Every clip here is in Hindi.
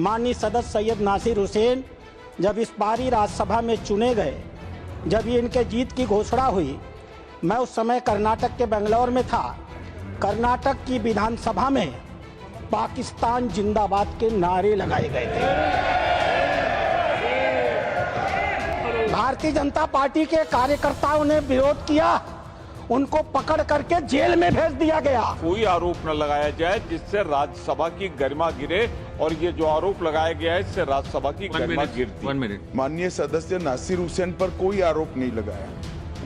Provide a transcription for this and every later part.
माननीय सदस्य सैयद नासिर हुसैन जब इस बारी राज्यसभा में चुने गए, जब ये इनके जीत की घोषणा हुई, मैं उस समय कर्नाटक के बेंगलोर में था। कर्नाटक की विधानसभा में पाकिस्तान जिंदाबाद के नारे लगाए गए थे। भारतीय जनता पार्टी के कार्यकर्ताओं ने विरोध किया, उनको पकड़ करके जेल में भेज दिया गया। कोई आरोप न लगाया जाए जिससे राज्यसभा की गरिमा गिरे, और ये जो आरोप लगाया गया है इससे राज्यसभा की गरिमा गिरती। माननीय सदस्य नासिर हुसैन पर कोई आरोप नहीं लगाया।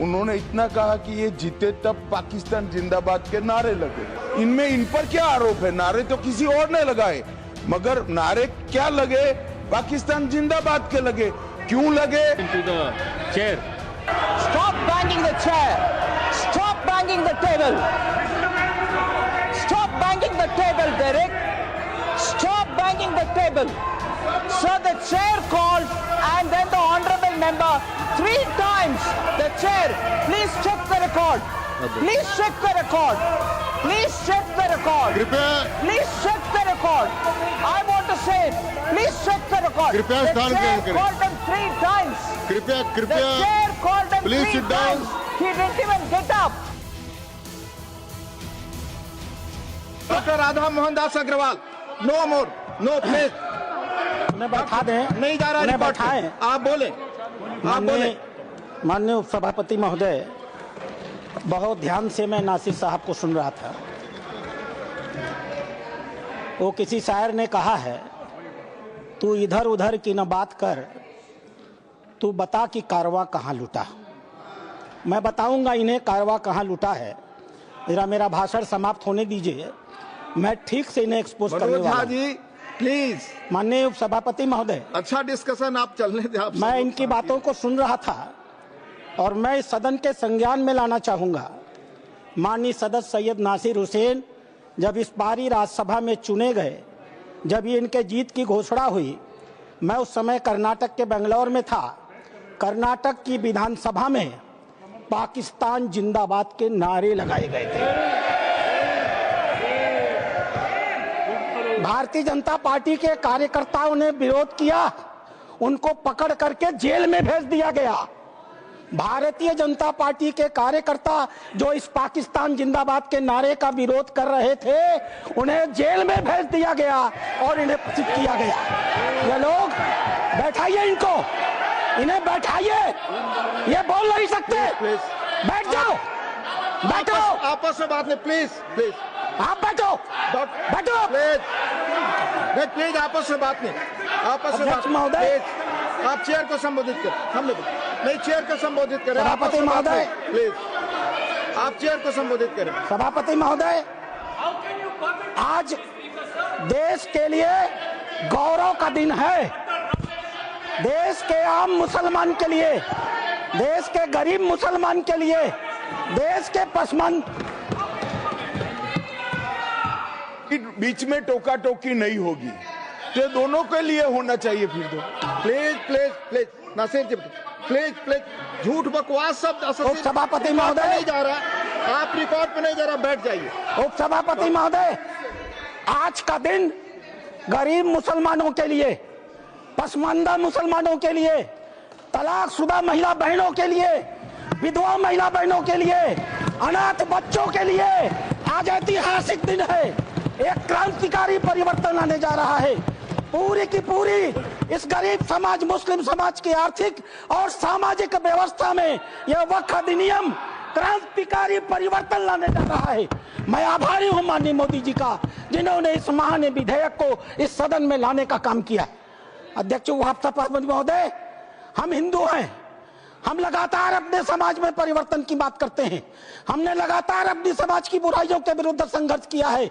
उन्होंने इतना कहा कि ये जीते तब पाकिस्तान जिंदाबाद के नारे लगे। इनमें इन पर क्या आरोप है? नारे तो किसी और ने लगाए, मगर नारे क्या लगे? पाकिस्तान जिंदाबाद के लगे। क्यों लगे? Stop banging the chair. Stop banging the table. Stop banging the table, Derek. Stop banging the table. So the chair called, and then the honorable member 3 times. The chair, please check the record. Please check the record. Please check the record. Please check the record. I want to say it. Please check the record. The chair called him 3 times. The chair called him 3 times. He didn't even get up. Doctor Radha Mohan Das Agarwal, no more, no please. उन्हें बैठा दें। नहीं जा रहा, उन्हें रिपोर्ट बैठाएं। आप बोले, आप बोले। माननीय उपसभापति महोदय, बहुत ध्यान से मैं नासिर साहब को सुन रहा था। वो किसी शायर ने कहा है, तू इधर उधर की न बात कर, तू बता कि कारवा कहाँ लुटा। मैं बताऊंगा इन्हें कारवा कहाँ लुटा है। जरा मेरा भाषण समाप्त होने दीजिए, मैं ठीक से इन्हें एक्सपोज करने वाला हूं। जी प्लीज। माननीय उपसभापति महोदय, अच्छा डिस्कशन आप चलने दें। आप मैं इनकी बातों को सुन रहा था और मैं इस सदन के संज्ञान में लाना चाहूंगा। माननीय सदस्य सैयद नासिर हुसैन जब इस बारी राज्यसभा में चुने गए, जब ये इनके जीत की घोषणा हुई, मैं उस समय कर्नाटक के बेंगलोर में था। कर्नाटक की विधानसभा में पाकिस्तान जिंदाबाद के नारे लगाए गए थे। भारतीय जनता पार्टी के कार्यकर्ताओं ने विरोध किया, उनको पकड़ करके जेल में भेज दिया गया। भारतीय जनता पार्टी के कार्यकर्ता जो इस पाकिस्तान जिंदाबाद के नारे का विरोध कर रहे थे, उन्हें जेल में भेज दिया गया और इन्हें प्रचित किया गया। ये लोग, बैठाइए इनको, इन्हें बैठाइए, ये बोल नहीं सकते। बैठ जाओ, बैठो। आपस में बात नहीं, प्लीज प्लीज। आप बैठो, बैठो प्लीज, प्लीज आपस में बात नहीं, आपस में बात महोदय, आप चेयर को संबोधित करें। हम नहीं, चेयर को संबोधित करें। सभापति महोदय, प्लीज आप चेयर को संबोधित करें। सभापति महोदय, आज देश के लिए गौरव का दिन है। देश के आम मुसलमान के लिए, देश के गरीब मुसलमान के लिए, देश के पसमंद बीच में टोका टोकी नहीं होगी, तो दोनों के लिए होना चाहिए। फिर तो please please please Nasir ji, please please. झूठ बकवास शब्द उपसभापति महोदय नहीं जा रहा, आप रिकॉर्ड पे नहीं जा रहा, बैठ जाइए। उपसभापति महोदय, आज का दिन गरीब मुसलमानों के लिए, पसमानदा मुसलमानों के लिए, तलाकशुदा महिला बहनों के लिए, विधवा महिला बहनों के लिए, अनाथ बच्चों के लिए आज ऐतिहासिक दिन है। एक क्रांतिकारी परिवर्तन आने जा रहा है। पूरी की पूरी इस गरीब समाज, मुस्लिम समाज की आर्थिक और सामाजिक व्यवस्था में यह वक्फ अधिनियम क्रांतिकारी परिवर्तन लाने जा रहा है। मैं आभारी हूं माननीय मोदी जी का, जिन्होंने इस महान विधेयक को इस सदन में लाने का काम किया। अध्यक्ष उपसभापति महोदय, हम हिंदू हैं, हम लगातार अपने समाज में परिवर्तन की बात करते हैं। हमने लगातार अपनी समाज की बुराइयों के विरुद्ध संघर्ष किया है।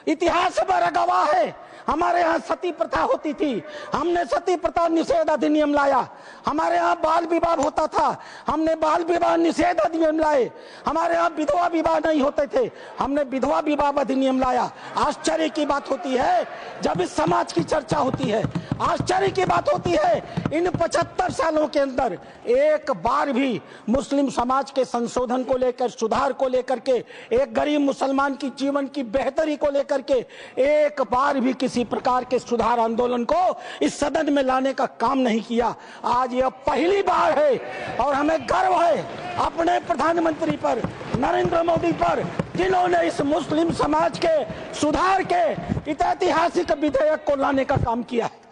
इतिहास पर गवाह है, हमारे यहाँ सती प्रथा होती थी, हमने सती प्रथा निषेध अधिनियम लाया। हमारे यहाँ बाल विवाह होता था, हमने बाल विवाह निषेध अधिनियम लाए। हमारे यहाँ विधवा विवाह नहीं होते थे, हमने विधवा विवाह अधिनियम लाया। आश्चर्य की बात होती है जब इस समाज की चर्चा होती है, आश्चर्य की बात होती है, इन 75 सालों के अंदर एक बार भी मुस्लिम समाज के संशोधन को लेकर, सुधार को लेकर के, एक गरीब मुसलमान की जीवन की बेहतरी को लेकर के एक बार भी किसी प्रकार के सुधार आंदोलन को इस सदन में लाने का काम नहीं किया। आज यह पहली बार है और हमें गर्व है अपने प्रधानमंत्री पर, नरेंद्र मोदी पर, जिन्होंने इस मुस्लिम समाज के सुधार के इस ऐतिहासिक विधेयक को लाने का काम किया है।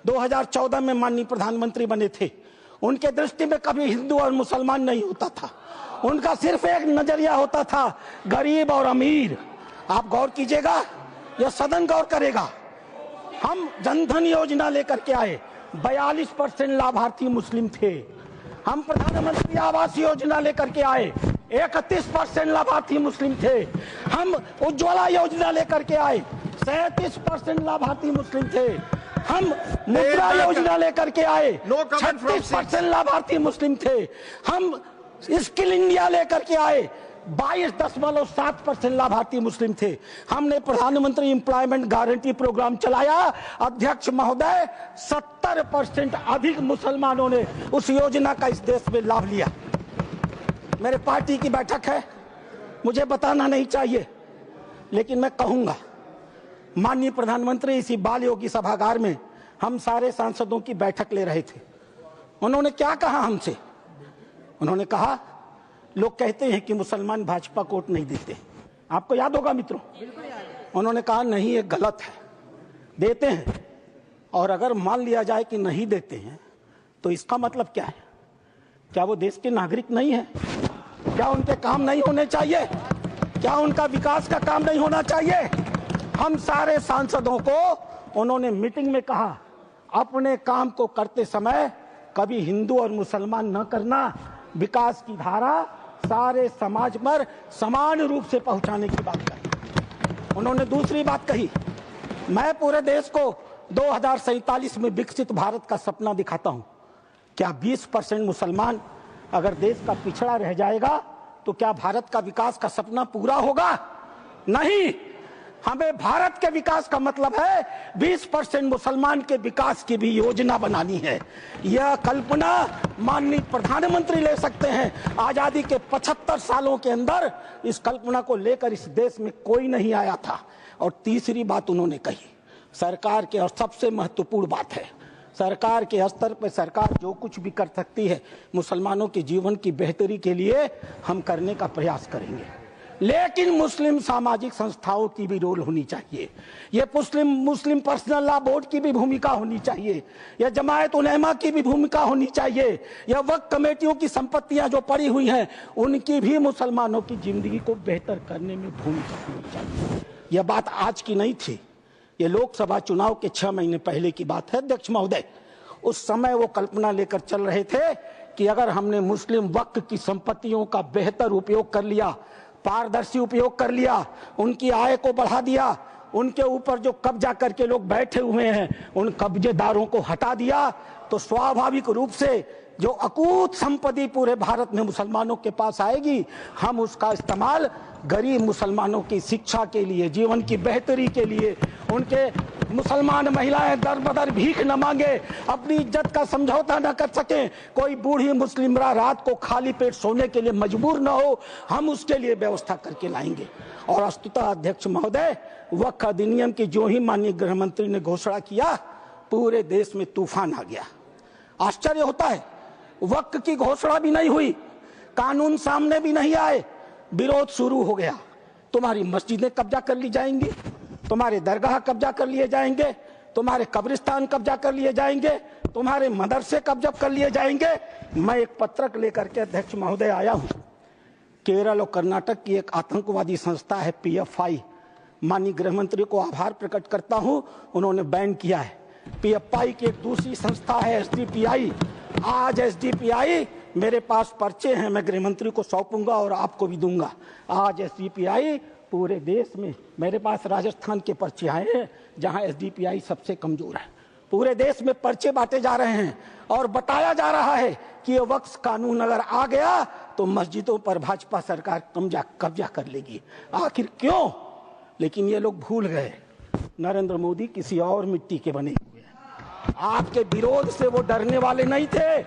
2014 में माननीय प्रधानमंत्री बने थे, उनके दृष्टि में कभी हिंदू और मुसलमान नहीं होता था, उनका सिर्फ एक नजरिया होता था, गरीब और अमीर। आप गौर कीजिएगा, यह सदन गौर करेगा। हम जनधन योजना लेकर के आए, 42% लाभार्थी मुस्लिम थे। हम प्रधानमंत्री आवास योजना लेकर के आए, 31% लाभार्थी मुस्लिम थे। हम उज्ज्वला योजना लेकर के आए, 37% लाभार्थी मुस्लिम थे। हम मुद्रा योजना लेकर के आए, 36% लाभार्थी मुस्लिम थे। हम स्किल इंडिया लेकर के आए, 22.7% लाभार्थी मुस्लिम थे। हमने प्रधानमंत्री एम्प्लॉयमेंट गारंटी प्रोग्राम चलाया, अध्यक्ष महोदय 70% अधिक मुसलमानों ने उस योजना का इस देश में लाभ लिया। मेरे पार्टी की बैठक है, मुझे बताना नहीं चाहिए, लेकिन मैं कहूंगा, माननीय प्रधानमंत्री इसी बाल योगी सभागार में हम सारे सांसदों की बैठक ले रहे थे। उन्होंने क्या कहा हमसे? उन्होंने कहा, लोग कहते हैं कि मुसलमान भाजपा को वोट नहीं देते। आपको याद होगा मित्रों, उन्होंने कहा नहीं, ये गलत है, देते हैं। और अगर मान लिया जाए कि नहीं देते हैं तो इसका मतलब क्या है? क्या वो देश के नागरिक नहीं है? क्या उनके काम नहीं होने चाहिए? क्या उनका विकास का काम नहीं होना चाहिए? हम सारे सांसदों को उन्होंने मीटिंग में कहा, अपने काम को करते समय कभी हिंदू और मुसलमान न करना, विकास की धारा सारे समाज पर समान रूप से पहुंचाने की बात कही। उन्होंने दूसरी बात कही, मैं पूरे देश को 2047 में विकसित भारत का सपना दिखाता हूं। क्या 20% मुसलमान अगर देश का पिछड़ा रह जाएगा तो क्या भारत का विकास का सपना पूरा होगा? नहीं। हमें भारत के विकास का मतलब है 20% मुसलमान के विकास की भी योजना बनानी है। यह कल्पना माननीय प्रधानमंत्री ले सकते हैं। आजादी के 75 सालों के अंदर इस कल्पना को लेकर इस देश में कोई नहीं आया था। और तीसरी बात उन्होंने कही, सरकार के, और सबसे महत्वपूर्ण बात है, सरकार के स्तर पर सरकार जो कुछ भी कर सकती है मुसलमानों के जीवन की बेहतरी के लिए हम करने का प्रयास करेंगे, लेकिन मुस्लिम सामाजिक संस्थाओं की भी रोल होनी चाहिए। ये मुस्लिम पर्सनल लॉ बोर्ड की भी भूमिका होनी चाहिए, यह जमायत उलेमा की भी भूमिका होनी चाहिए, यह वक्फ कमेटियों की संपत्तियां जो पड़ी हुई हैं उनकी भी मुसलमानों की जिंदगी को बेहतर करने में भूमिका होनी चाहिए। यह बात आज की नहीं थी, ये लोकसभा चुनाव के 6 महीने पहले की बात है अध्यक्ष महोदय। उस समय वो कल्पना लेकर चल रहे थे कि अगर हमने मुस्लिम वक्फ की संपत्तियों का बेहतर उपयोग कर लिया, पारदर्शी उपयोग कर लिया, उनकी आय को बढ़ा दिया, उनके ऊपर जो कब्जा करके लोग बैठे हुए हैं उन कब्जेदारों को हटा दिया, तो स्वाभाविक रूप से जो अकूत संपत्ति पूरे भारत में मुसलमानों के पास आएगी, हम उसका इस्तेमाल गरीब मुसलमानों की शिक्षा के लिए, जीवन की बेहतरी के लिए, उनके मुसलमान महिलाएं दर बदर भीख न मांगे, अपनी इज्जत का समझौता न कर सके, कोई बूढ़ी मुस्लिम रात को खाली पेट सोने के लिए मजबूर न हो, हम उसके लिए व्यवस्था करके लाएंगे। और वस्तुतः अध्यक्ष महोदय, वक्फ अधिनियम की जो ही माननीय गृह मंत्री ने घोषणा किया, पूरे देश में तूफान आ गया। आश्चर्य होता है, वक्फ की घोषणा भी नहीं हुई, कानून सामने भी नहीं आए, विरोध शुरू हो गया। तुम्हारी मस्जिदें कब्जा कर ली जाएंगी, तुम्हारे दरगाह कब्जा कर लिए जाएंगे, तुम्हारे कब्रिस्तान कब्जा कर लिए जाएंगे, तुम्हारे मदरसे कब्जा कर लिए जाएंगे। मैं एक पत्रक लेकर के अध्यक्ष महोदय आया हूं। केरल और कर्नाटक की एक आतंकवादी संस्था है PFI, माननीय गृह मंत्री को आभार प्रकट करता हूं, उन्होंने बैन किया है। PFI की एक दूसरी संस्था है SDPI। आज SDPI, मेरे पास पर्चे हैं, मैं गृह मंत्री को सौंपूंगा और आपको भी दूंगा। आज SDPI पूरे देश में, मेरे पास राजस्थान के पर्चे आए हैं जहां SDPI सबसे कमजोर है, पूरे देश में पर्चे बांटे जा रहे हैं और बताया जा रहा है कि ये वक्फ कानून अगर आ गया तो मस्जिदों पर भाजपा सरकार कब्जा कर लेगी। आखिर क्यों? लेकिन ये लोग भूल गए, नरेंद्र मोदी किसी और मिट्टी के बने हुए हैं। आपके विरोध से वो डरने वाले नहीं थे।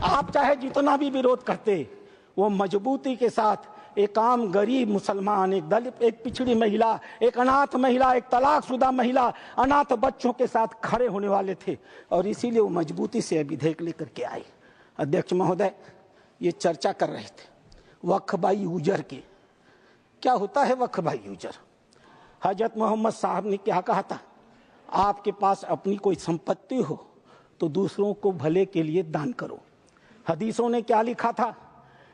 आप चाहे जितना भी विरोध करते, वो मजबूती के साथ एक आम गरीब मुसलमान, एक दलित, एक पिछड़ी महिला, एक अनाथ महिला, एक तलाकशुदा महिला, अनाथ बच्चों के साथ खड़े होने वाले थे, और इसीलिए वो मजबूती से विधेयक लेकर के आए। अध्यक्ष महोदय, ये चर्चा कर रहे थे वक्फ बाई यूजर की। क्या होता है वक्फ बाई यूजर? हजरत मोहम्मद साहब ने क्या कहा था? आपके पास अपनी कोई संपत्ति हो तो दूसरों को भले के लिए दान करो। हदीसों ने क्या लिखा था?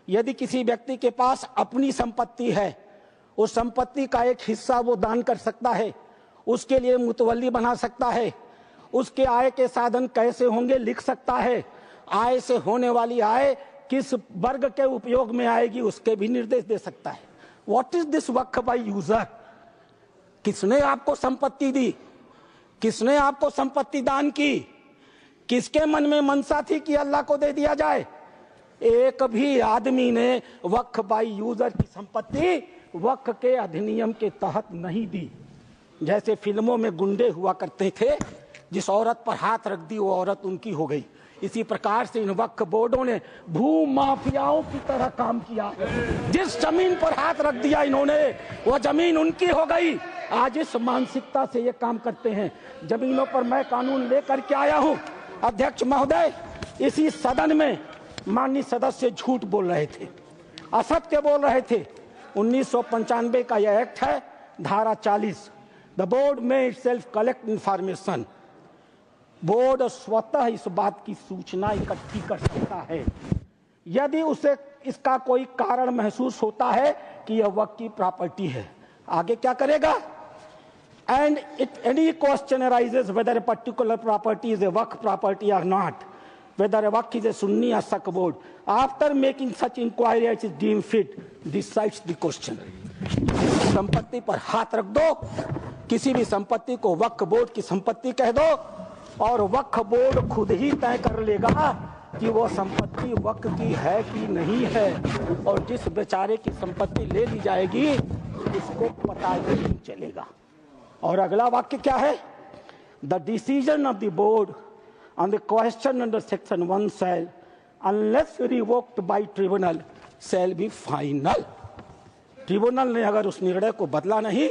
यदि किसी व्यक्ति के पास अपनी संपत्ति है, उस संपत्ति का एक हिस्सा वो दान कर सकता है, उसके लिए मुतवल्ली बना सकता है, उसके आय के साधन कैसे होंगे लिख सकता है, आय से होने वाली आय किस वर्ग के उपयोग में आएगी उसके भी निर्देश दे सकता है। What is this Waqf by user? किसने आपको संपत्ति दी? किसने आपको संपत्ति दान की? किसके मन में मनसा थी कि अल्लाह को दे दिया जाए? एक भी आदमी ने वक्फ बाई यूजर की संपत्ति वक्फ के अधिनियम के तहत नहीं दी। जैसे फिल्मों में गुंडे हुआ करते थे, जिस औरत पर हाथ रख दी वो औरत उनकी हो गई। इसी प्रकार से इन वक्फ बोर्डों ने भू माफियाओं की तरह काम किया। जिस जमीन पर हाथ रख दिया इन्होंने, वो जमीन उनकी हो गई। आज इस मानसिकता से ये काम करते हैं। जमीनों पर मैं कानून लेकर के आया हूं। अध्यक्ष महोदय, इसी सदन में माननीय सदस्य झूठ बोल रहे थे, असत्य बोल रहे थे। 1995 का यह एक्ट है, धारा 40, द बोर्ड में इटसेल्फ कलेक्ट इंफॉर्मेशन। बोर्ड स्वतः इस बात की सूचना इकट्ठी कर सकता है यदि उसे इसका कोई कारण महसूस होता है कि यह वक्फ की प्रॉपर्टी है। आगे क्या करेगा? And if any question arises whether a particular property is a waqf property or not, whether a waqf is a Sunni or Shaq board, after making such inquiry as is deemed fit, decides the question. संपत्ति पर हाथ रख दो, किसी भी संपत्ति को वक्फ बोर्ड की संपत्ति कह दो, और वक्फ बोर्ड खुद ही तय कर लेगा कि वो संपत्ति वक्फ की है कि नहीं है, और जिस बेचारे की संपत्ति ले ली जाएगी उसको पता ही नहीं चलेगा। और अगला वाक्य क्या है? The decision of the board on the question under section 1 shall unless revoked by tribunal shall be final. Tribunal ने अगर उस निर्णय को बदला नहीं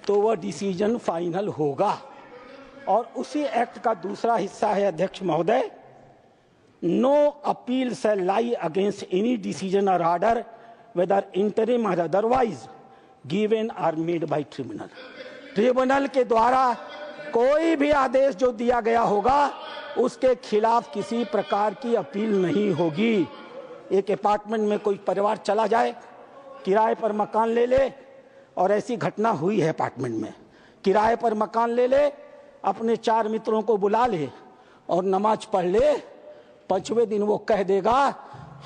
तो वह डिसीजन फाइनल होगा। और उसी एक्ट का दूसरा हिस्सा है अध्यक्ष महोदय, no appeal shall lie against any decision or order whether interim or otherwise given or made by tribunal. Tribunal के द्वारा कोई भी आदेश जो दिया गया होगा उसके खिलाफ किसी प्रकार की अपील नहीं होगी। एक अपार्टमेंट में कोई परिवार चला जाए, किराए पर मकान ले ले, और ऐसी घटना हुई है अपार्टमेंट में, किराए पर मकान ले ले, अपने 4 मित्रों को बुला ले और नमाज पढ़ ले। 5वें दिन वो कह देगा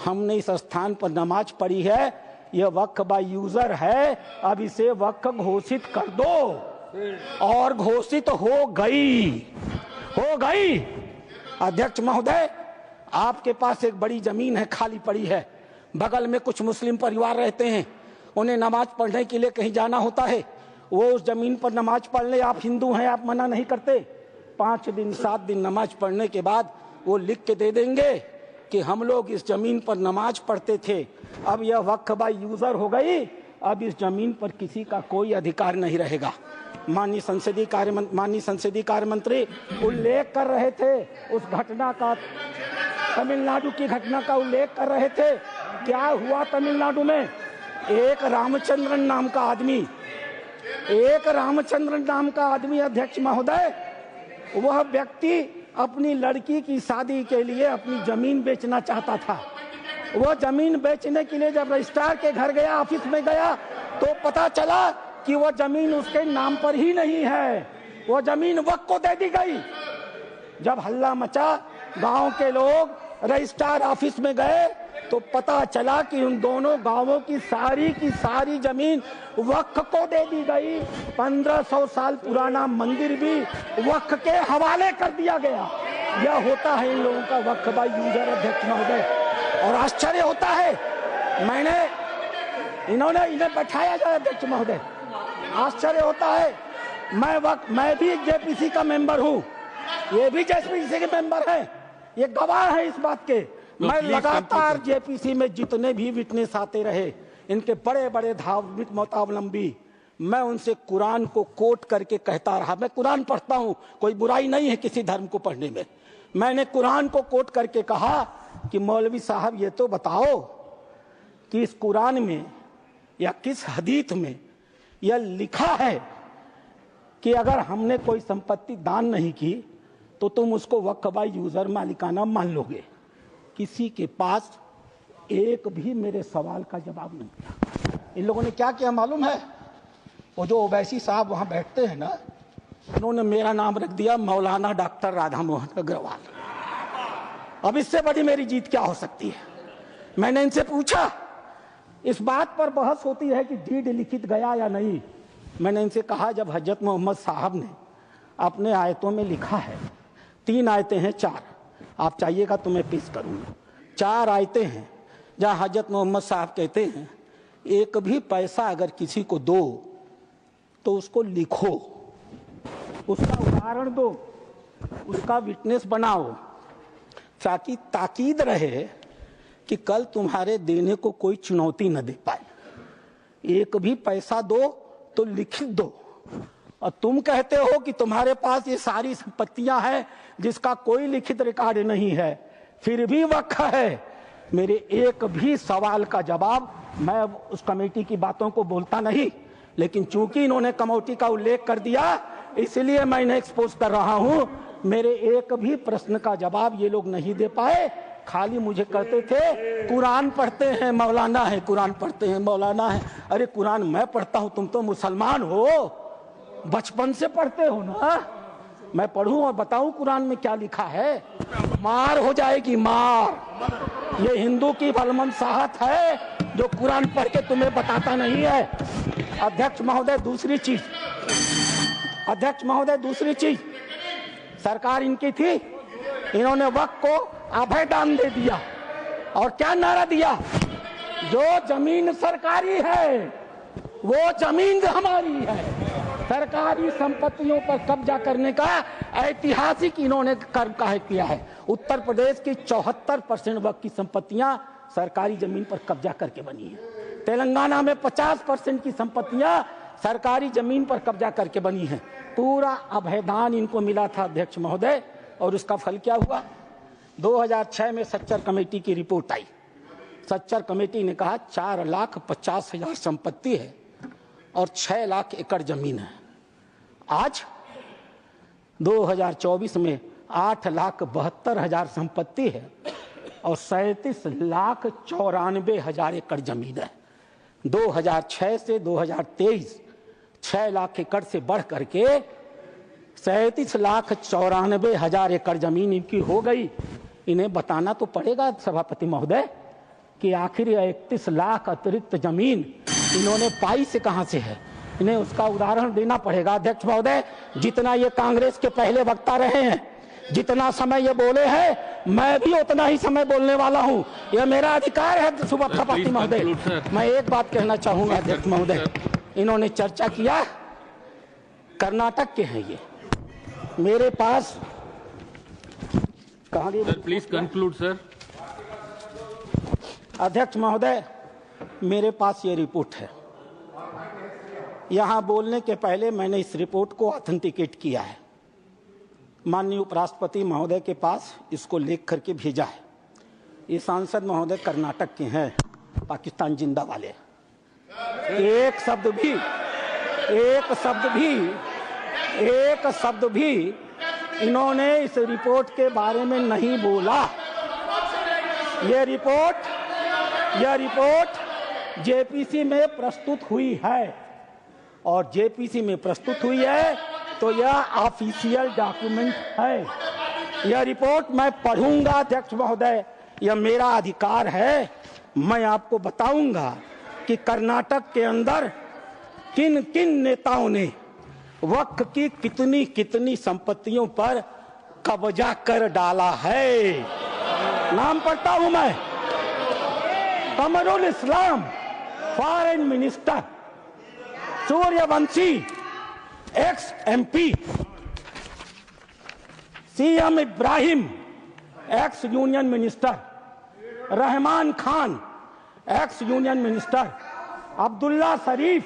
हमने इस स्थान पर नमाज पढ़ी है, यह वक्फ बाय यूजर है, अब इसे वक्फ घोषित कर दो। और घोषित हो गई। अध्यक्ष महोदय, आपके पास एक बड़ी जमीन है, खाली पड़ी है, बगल में कुछ मुस्लिम परिवार रहते हैं, उन्हें नमाज पढ़ने के लिए कहीं जाना होता है, वो उस जमीन पर नमाज पढ़ ले। आप हिंदू हैं, आप मना नहीं करते। 5 दिन 7 दिन नमाज पढ़ने के बाद वो लिख के दे देंगे कि हम लोग इस जमीन पर नमाज पढ़ते थे, अब यह वक्फ बाय यूजर हो गई, अब इस जमीन पर किसी का कोई अधिकार नहीं रहेगा। माननीय संसदीय कार्य मंत्री उल्लेख कर रहे थे उस घटना का, तमिलनाडु की घटना का उल्लेख कर रहे थे। क्या हुआ तमिलनाडु में? एक रामचंद्रन नाम का आदमी अध्यक्ष महोदय, वह व्यक्ति अपनी लड़की की शादी के लिए अपनी जमीन बेचना चाहता था। वो जमीन बेचने के लिए जब रजिस्ट्रार के घर गया, ऑफिस में गया, तो पता चला कि वो जमीन उसके नाम पर ही नहीं है, वो जमीन वक्फ को दे दी गई। जब हल्ला मचा, गांव के लोग रजिस्ट्रार ऑफिस में गए, तो पता चला कि उन दोनों गांवों की सारी जमीन वक्फ को दे दी गई। 1500 साल पुराना मंदिर भी वक्फ के हवाले कर दिया गया। यह होता है इन लोगों का वक्फ बाय यूजर अध्यक्ष महोदय। और आश्चर्य होता है, इन्हें बैठाया जाए अध्यक्ष महोदय, आश्चर्य होता है। मैं भी जेपीसी का मेंबर हूं, ये भी जेपीसी के मेंबर हैं, ये गवाह है इस बात के। मैं लगातार जेपीसी में जितने भी विटनेस आते रहे, इनके बड़े बड़े धार्मिक मतावलंबी, मैं उनसे कुरान को कोट करके कहता रहा। मैं कुरान पढ़ता हूं, कोई बुराई नहीं है किसी धर्म को पढ़ने में। मैंने कुरान को कोट करके कहा कि मौलवी साहब ये तो बताओ कि इस कुरान में या किस हदीस में यह लिखा है कि अगर हमने कोई संपत्ति दान नहीं की तो तुम उसको वक्फ बाय यूजर मालिकाना मान लोगे। किसी के पास एक भी मेरे सवाल का जवाब नहीं था। इन लोगों ने क्या किया मालूम है? वो जो ओवैसी साहब वहां बैठते हैं ना, उन्होंने मेरा नाम रख दिया मौलाना डॉक्टर राधा मोहन अग्रवाल। अब इससे बड़ी मेरी जीत क्या हो सकती है? मैंने इनसे पूछा, इस बात पर बहस होती है कि डीड लिखित गया या नहीं। मैंने इनसे कहा, जब हजरत मोहम्मद साहब ने अपने आयतों में लिखा है, 3 आयतें हैं, 4 आप चाहिएगा तो मैं पेश करूंगा। 4 आयतें हैं जहां हजरत मोहम्मद साहब कहते हैं एक भी पैसा अगर किसी को दो तो उसको लिखो, उसका उदाहरण दो, उसका विटनेस बनाओ, ताकि ताकीद रहे कि कल तुम्हारे देने को कोई चुनौती न दे पाए। एक भी पैसा दो तो लिखित दो। और तुम कहते हो कि तुम्हारे पास ये सारी संपत्तियां हैं जिसका कोई लिखित रिकॉर्ड नहीं है, फिर भी वक्फ है। मेरे एक भी सवाल का जवाब, मैं उस कमेटी की बातों को बोलता नहीं, लेकिन चूंकि इन्होंने कमेटी का उल्लेख कर दिया इसलिए मैं इन्हें एक्सपोज कर रहा हूं। मेरे एक भी प्रश्न का जवाब ये लोग नहीं दे पाए, खाली मुझे कहते थे कुरान पढ़ते हैं मौलाना है, कुरान पढ़ते हैं मौलाना है। अरे कुरान मैं पढ़ता हूं, तुम तो मुसलमान हो, बचपन से पढ़ते हो ना। मैं पढ़ूं और बताऊं कुरान में क्या लिखा है? मार हो जाएगी, मार। ये हिंदू की भलमनसाहत है जो कुरान पढ़ के तुम्हें बताता नहीं है। अध्यक्ष महोदय दूसरी चीज, अध्यक्ष महोदय दूसरी चीज, सरकार इनकी थी, इन्होंने वक्फ को अभय दान दे दिया। और क्या नारा दिया? जो जमीन सरकारी है वो जमीन हमारी है। सरकारी संपत्तियों पर कब्जा करने का ऐतिहासिक इन्होंने कर्म काहे किया है। उत्तर प्रदेश की 74% वक्फ की संपत्तियां सरकारी जमीन पर कब्जा करके बनी है। तेलंगाना में 50% की संपत्तियां सरकारी जमीन पर कब्जा करके बनी है। पूरा अभयदान इनको मिला था अध्यक्ष महोदय, और उसका फल क्या हुआ? 2006 में सच्चर कमेटी की रिपोर्ट आई। सच्चर कमेटी ने कहा 4,50,000 संपत्ति है और 6 लाख एकड़ जमीन है। आज 2024 में 8,72,000 संपत्ति है और 37,94,000 एकड़ जमीन है। 2006 से 2023 6 लाख एकड़ से बढ़ करके 37,94,000 एकड़ जमीन इनकी हो गई। इन्हें बताना तो पड़ेगा सभापति महोदय कि आखिर 31 लाख अतिरिक्त जमीन इन्होंने पाई से कहां से है। इन्हें उसका उदाहरण देना पड़ेगा। अध्यक्ष महोदय, जितना ये कांग्रेस के पहले वक्ता रहे हैं, जितना समय ये बोले हैं, मैं भी उतना ही समय बोलने वाला हूं। यह मेरा अधिकार है सभापति महोदय। मैं एक बात कहना चाहूंगा अध्यक्ष महोदय, इन्होंने चर्चा किया कर्नाटक के हैं, ये मेरे पास कहां गई? Please conclude sir. अध्यक्ष महोदय, मेरे पास ये रिपोर्ट है। यहां बोलने के पहले मैंने इस रिपोर्ट को ऑथेंटिकेट किया है। माननीय उपराष्ट्रपति महोदय के पास इसको लिख करके भेजा है। ये सांसद महोदय कर्नाटक के हैं, पाकिस्तान जिंदा वाले। एक शब्द भी इन्होंने इस रिपोर्ट के बारे में नहीं बोला। यह रिपोर्ट जेपीसी में प्रस्तुत हुई है, और जेपीसी में प्रस्तुत हुई है तो यह ऑफिशियल डॉक्यूमेंट है। यह रिपोर्ट मैं पढ़ूंगा अध्यक्ष महोदय, यह मेरा अधिकार है। मैं आपको बताऊंगा कि कर्नाटक के अंदर किन किन नेताओं ने वक्फ की कितनी कितनी संपत्तियों पर कब्जा कर डाला है। नाम पढ़ता हूं मैं। Qamrul Islam foreign minister, Suryavanshi ex MP, CM Ibrahim ex union minister, Rahman Khan ex union minister, Abdulla Sharif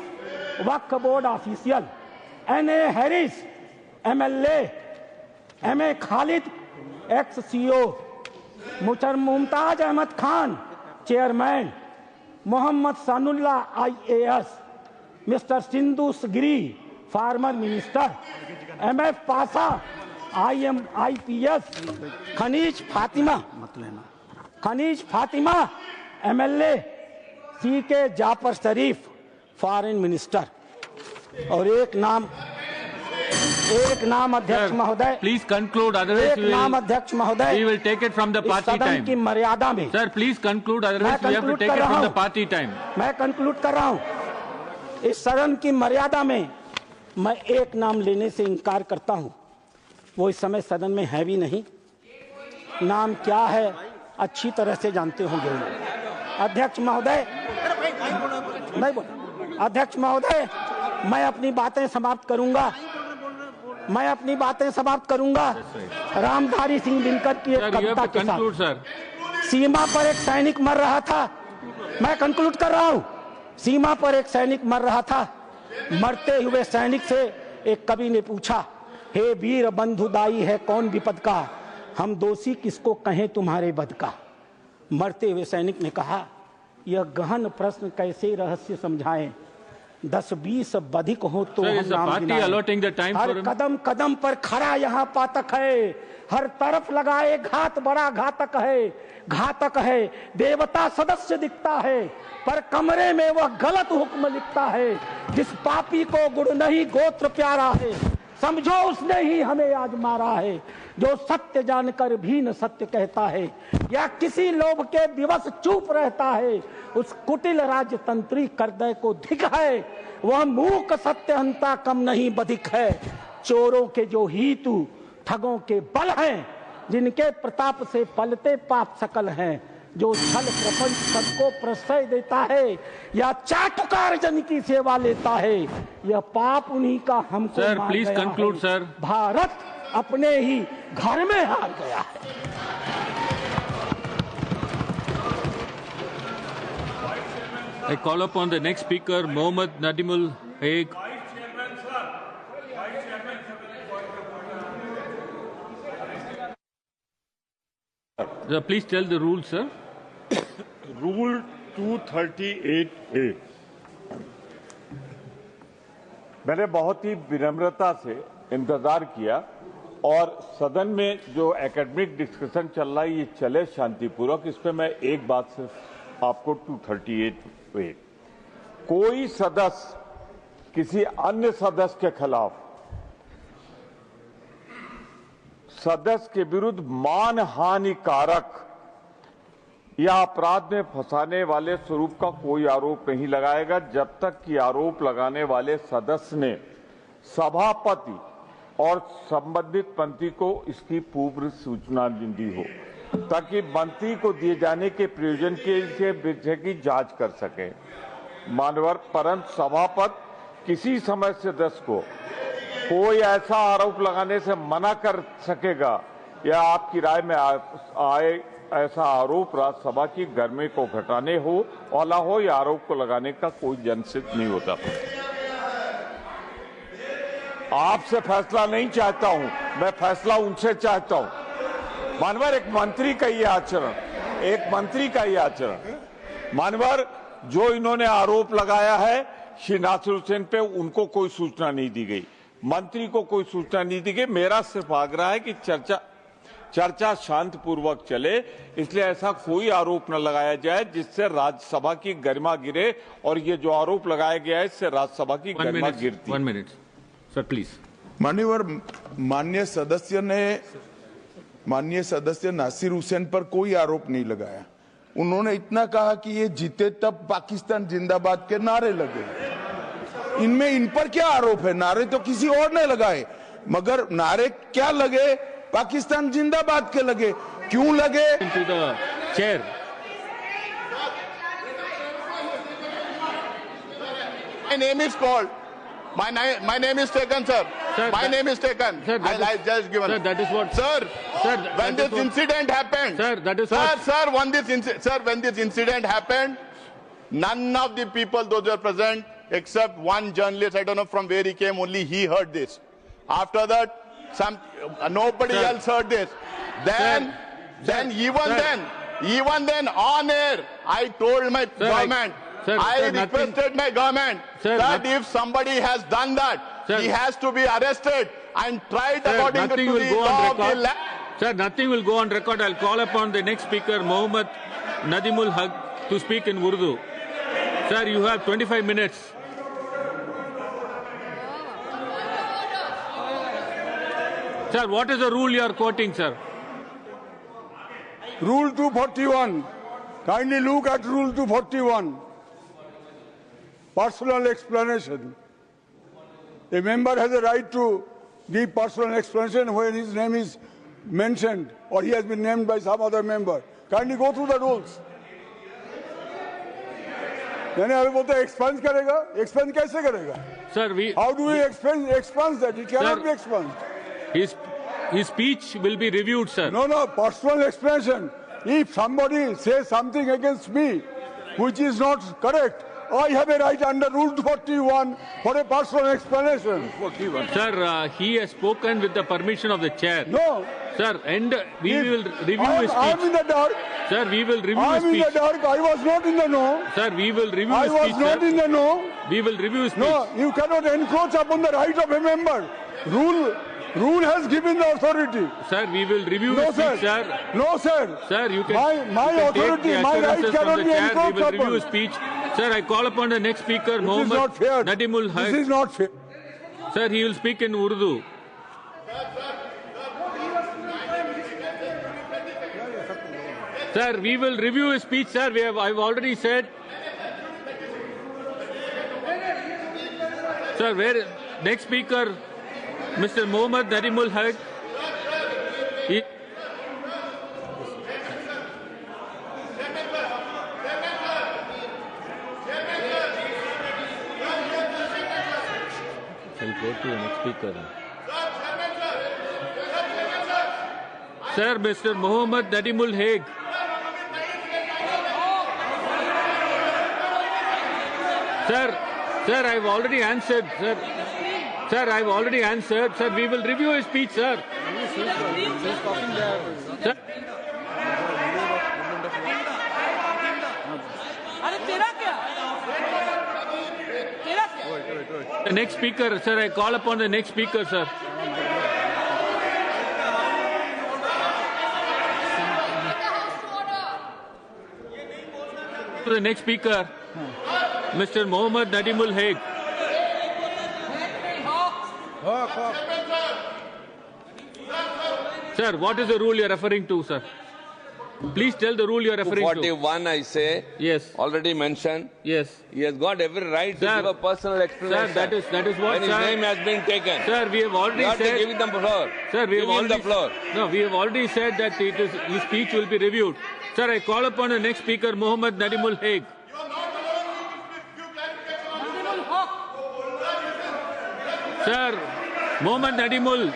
Waqf board official, NA Haris MLA, MA Khalid ex CO, Mumtaz Ahmed Khan chairman, Mohammed Sanaulla IAS, mister Sindhu Giri former minister, MF Pasha IPS, Khaneez Fatima MLA, CK Jaffer Sharif foreign minister. और एक नाम अध्यक्ष महोदय, प्लीज कंक्लूड, एक नाम अध्यक्ष महोदय, we will take it from the party सदन time की मर्यादा में। Sir, please conclude, otherwise we have to take it from the party time. मैं कंक्लूड कर रहा हूं। इस सदन की मर्यादा में मैं एक नाम लेने से इनकार करता हूं। वो इस समय सदन में है भी नहीं। नाम क्या है अच्छी तरह से जानते होंगे। अध्यक्ष महोदय, नहीं बोल, अध्यक्ष महोदय, मैं अपनी बातें समाप्त करूंगा। रामधारी सिंह दिनकर की एक कविता के साथ। सीमा पर एक सैनिक मर रहा था, मैं कंक्लूड कर रहा हूं। सीमा पर एक सैनिक मर रहा था। मरते हुए सैनिक से एक कवि ने पूछा, हे वीर बंधुदाई है कौन विपद का, हम दोषी किसको कहें तुम्हारे बद का। मरते हुए सैनिक ने कहा, यह गहन प्रश्न कैसे रहस्य समझाएं, 10-20 बधिक हो तो हम नाम गिनाएं। हर कदम कदम पर खड़ा यहाँ पातक है, हर तरफ लगाए घात बड़ा घातक है। देवता सदस्य दिखता है पर कमरे में वह गलत हुक्म लिखता है। जिस पापी को गुण नहीं गोत्र प्यारा है, समझो उसने ही हमें आज मारा है। जो सत्य जानकर भी न सत्य कहता है, या किसी लोभ के विवश चुप रहता है, उस कुटिल राजतंत्री करदय को धिक है। वह मूक सत्यहंता कम नहीं बधिक है। चोरों के जो हीतु ठगों के बल हैं, जिनके प्रताप से पलते पाप सकल हैं। जो छल प्रपंच सबको प्रश्रय देता है, या चाटुकार जन की सेवा लेता है, यह पाप उन्हीं का हमको मार प्लीज गया कंक्लूड है। सर। भारत अपने ही घर में हार गया है। I call upon the next speaker, Mohammad Nadimul Haig. Please tell the rules, sir. Rule 238A। मैंने बहुत ही विनम्रता से इंतजार किया और सदन में जो एकेडमिक डिस्कशन चल रहा है ये चले शांतिपूर्वक। इस पे मैं एक बात सिर्फ आपको 238A, कोई सदस्य किसी अन्य सदस्य के खिलाफ सदस्य के विरुद्ध मानहानिकारक या अपराध में फंसाने वाले स्वरूप का कोई आरोप नहीं लगाएगा, जब तक कि आरोप लगाने वाले सदस्य ने सभापति और संबंधित मंत्री को इसकी पूर्व सूचना दी हो, ताकि मंत्री को दिए जाने के प्रयोजन के विषय की जांच कर सके। मानवर परंतु सभापति किसी समय सदस्य को कोई ऐसा आरोप लगाने से मना कर सकेगा या आपकी राय में आए ऐसा आरोप राज्यसभा की गर्मी को घटाने हो वाला हो या आरोप को लगाने का कोई जनसिद्ध नहीं होता। आपसे फैसला नहीं चाहता हूं, मैं फैसला उनसे चाहता हूं। मानवर एक मंत्री का ये आचरण, मानवर जो इन्होंने आरोप लगाया है श्री नासिर हुसैन पे, उनको कोई सूचना नहीं दी गई, मंत्री को कोई सूचना नहीं दी गई। मेरा सिर्फ आग्रह है कि चर्चा शांतिपूर्वक चले, इसलिए ऐसा कोई आरोप न लगाया जाए जिससे राज्यसभा की गरिमा गिरे, और ये जो आरोप लगाया गया है इससे राज्यसभा की गरिमा गिरती है। 1 minute, सर प्लीज। माननीय सदस्य नासिर हुसैन पर कोई आरोप नहीं लगाया। उन्होंने इतना कहा कि ये जीते तब पाकिस्तान जिंदाबाद के नारे लगे। इनमें इन पर क्या आरोप है? नारे तो किसी और ने लगाए, मगर नारे क्या लगे? पाकिस्तान जिंदाबाद के लगे। क्यों लगे? To the chair. My name is called. My name is taken, sir. Sir, My name is taken. Sir, that I is- just given. Sir, that is what. Sir, Sir, when that this is what- incident happened. Sir, that is sir, what- Sir, when this incident happened, none of the people, those who were present, except one journalist, I don't know from where he came, only he heard this. After that, nobody Sir. else heard this. Then, Sir. even then, on air, I told my Sir, government, sir, I nothing- requested my government Sir, that if somebody has done that, Sir. he has to be arrested and tried Sir, according to nothing the will go law on of the record. land. Sir, nothing will go on record. I'll call upon the next speaker, Mohammed Nadimul Haq, to speak in Urdu. Sir, you have 25 minutes. Sir, what is the rule you are quoting, sir? Rule 241. Kindly look at Rule 241. Personal explanation. A member has a right to give personal explanation when his name is mentioned or he has been named by some other member. Kindly go through the rules. यानी अभी बोलते expunge करेगा, expunge कैसे करेगा? Sir, How do we expunge that? It cannot Sir. be expunged. his speech will be reviewed, sir. No, personal explanation. If somebody says something against me, which is not correct, I have a right under Rule 41 for a personal explanation. Sir, he has spoken with the permission of the chair. No. Sir, and we If will review his I'm in speech. the dark. Sir, we will review I'm his in the speech. dark. I was not in the know. Sir, we will review I his was speech, not in sir. the know. We will review his speech. No, you cannot encroach upon the right of a member. Rule has given the authority. Sir, we will review No, his sir. speech, sir. No, sir. Sir, you can, My you can take authority, the my right assurances cannot from the be chair. We encroached will review his upon. speech. Sir, I call upon the next speaker, This is Mohammed not fair. Nadimul Haq. This is not fair. Sir, he will speak in Urdu. Sir, we will review his speech, sir. I've already said. Sir, next speaker, Mr. Mohammed Nadimul Haq. I'll go to the next speaker. Sir, Mr. Mohammed Nadimul Hague. Sir, I've already answered, sir. Sir, I've already answered. Sir, we will review his speech, sir. Sir. The next speaker, sir, I call upon the next speaker, sir. To the next speaker, Mr. Mohammed Nadimul Hague. Sir, what is the rule you are referring to, sir? Please tell the rule you are referring to. 41, I say. Yes. Already mentioned. Yes. He has got every right to Sir. give a personal explanation. Sir, that is what, when his sir. name has been taken. Sir, we have already You have to said. give him the floor. Sir, we give have him already the floor. No, we have already said that his speech will be reviewed. Sir, I call upon the next speaker, Mohammed Nadimul Hague. Sir, Mohammed Nadimul.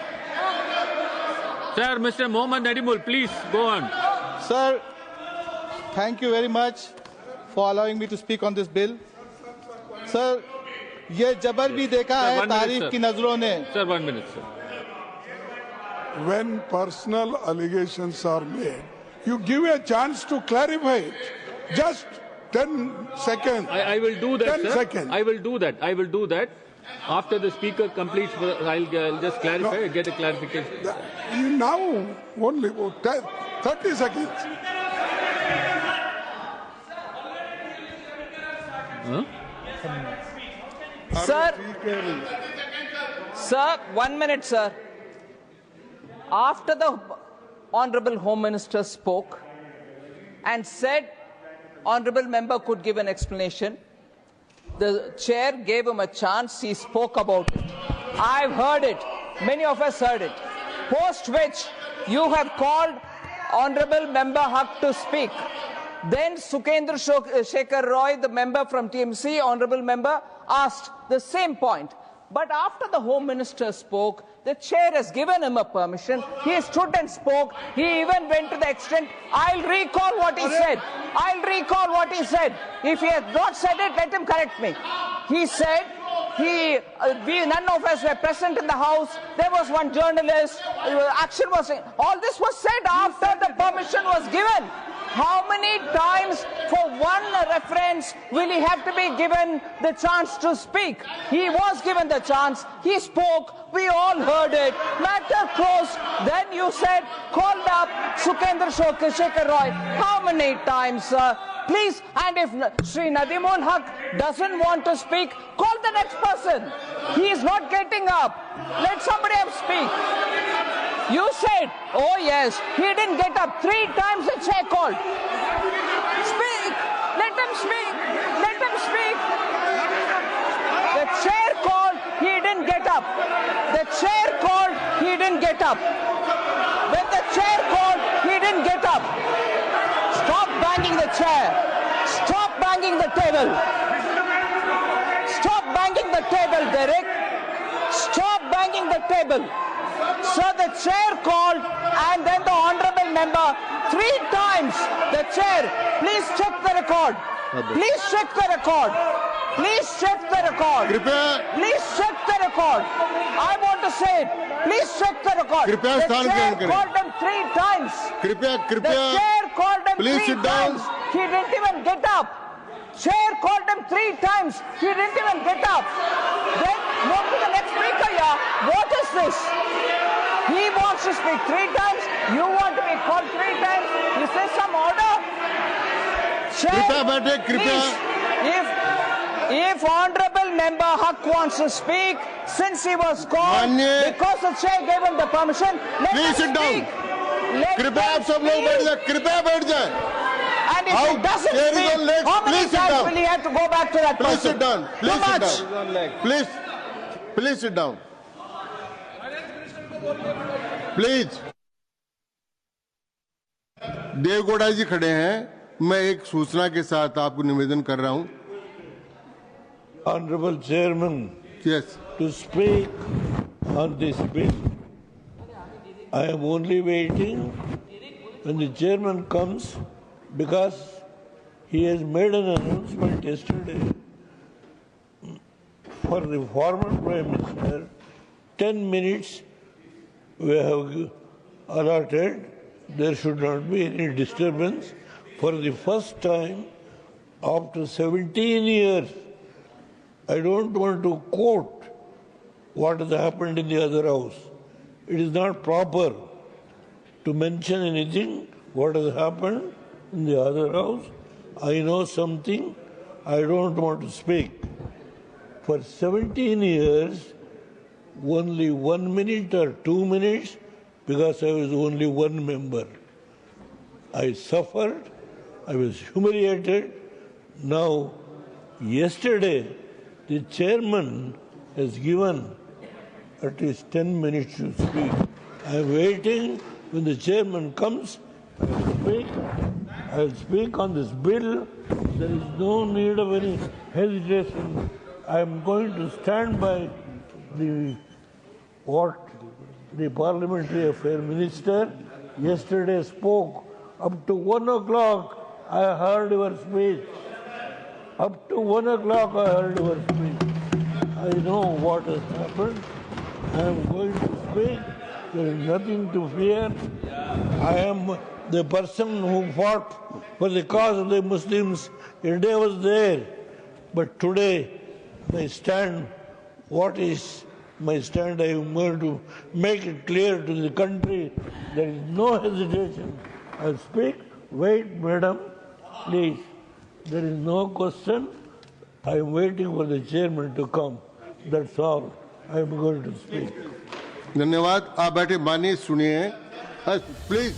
Sir, Mr. Mohammed Nadimul, please go on. Sir, thank you very much for allowing me to speak on this bill. Sir, ये जबर भी देखा Sir, है 1 minute, तारीफ sir. की नजरों ने. Sir, 1 minute, sir. When personal allegations are made, you give a chance to clarify it. Just 10 seconds. I will do that, 10 sir. seconds. I will do that. I will do that. After the speaker completes, I'll just clarify, get a clarification. You now only 30 seconds. Huh? Sir, 1 minute, sir. After the Honorable Home Minister spoke and said Honorable Member could give an explanation, the chair gave him a chance, he spoke about it. I've heard it. Many of us heard it. Post which you have called Honorable Member Haq to speak. Then Sukendra Shekhar Roy, the member from TMC, Honorable Member, asked the same point. But after the Home Minister spoke, the chair has given him a permission. He stood and spoke. He even went to the extent, I'll recall what he said. I'll recall what he said. If he has not said it, let him correct me. He said, none of us were present in the house. There was one journalist. Action was. All this was said after the permission was given. How many times for one reference will he have to be given the chance to speak? He was given the chance. He spoke. We all heard it. Matter closed. Then you said, called up Sukendra Shekhar Roy. How many times, sir? Please, and if Sri Nadimul Haq doesn't want to speak, call the next person. He is not getting up. Let somebody else speak. You said, oh yes, he didn't get up. 3 times the chair called. Speak. Let him speak. Let him speak. The chair called, he didn't get up. The chair called, he didn't get up. When the chair called, he didn't get up. Stop banging the chair. Stop banging the table. Stop banging the table, Derek. Stop banging the table. Sir, the chair called and then the honorable member 3 times. The chair, please check the record. Please check the record. Please check the record. Please check the record. I want to say it. Please check the record. The chair called him 3 times. The chair called him 3 times. He didn't even get up. Chair called him 3 times. He didn't even get up. Then move to the next speaker, yeah. What is this? He wants to speak 3 times. You want to be called 3 times. Is there some order? Chair, please, if Honorable Member Haq wants to speak, since he was called, because the chair gave him the permission, let him speak. कृपया आप सब लोग बैठ जाए कृपया बैठ जाए And if he doesn't speak, how many times will he have to go back to that person? Please sit down. Please sit down. Please sit down. Please. Deve Gowda जी खड़े हैं. मैं एक सूचना के साथ आपको निवेदन कर रहा हूं. Honorable Chairman, Yes. to speak on this bill. I am only waiting when the chairman comes because he has made an announcement yesterday for the former Prime Minister. 10 minutes we have allotted. There should not be any disturbance. For the first time after 17 years, I don't want to quote what has happened in the other house. It is not proper to mention anything what has happened in the other house. I know something, I don't want to speak. For 17 years, only 1 minute or 2 minutes, because I was only one member. I suffered, I was humiliated. Now, yesterday, the chairman has given at least 10 minutes to speak. I am waiting when the chairman comes. I will speak on this bill. There is no need of any hesitation. I am going to stand by what the Parliamentary Affairs Minister yesterday spoke. Up to 1 o'clock, I heard your speech. Up to 1 o'clock, I heard your speech. I know what has happened. I am going to speak. There is nothing to fear. I am the person who fought for the cause of the Muslims. India was there. But today, my stand, what is my stand? I am going to make it clear to the country. There is no hesitation. I'll speak. Wait, madam, please. There is no question. I am waiting for the chairman to come. That's all. I am going to speak. धन्यवाद. आप बैठे मानिए सुनिए. Please.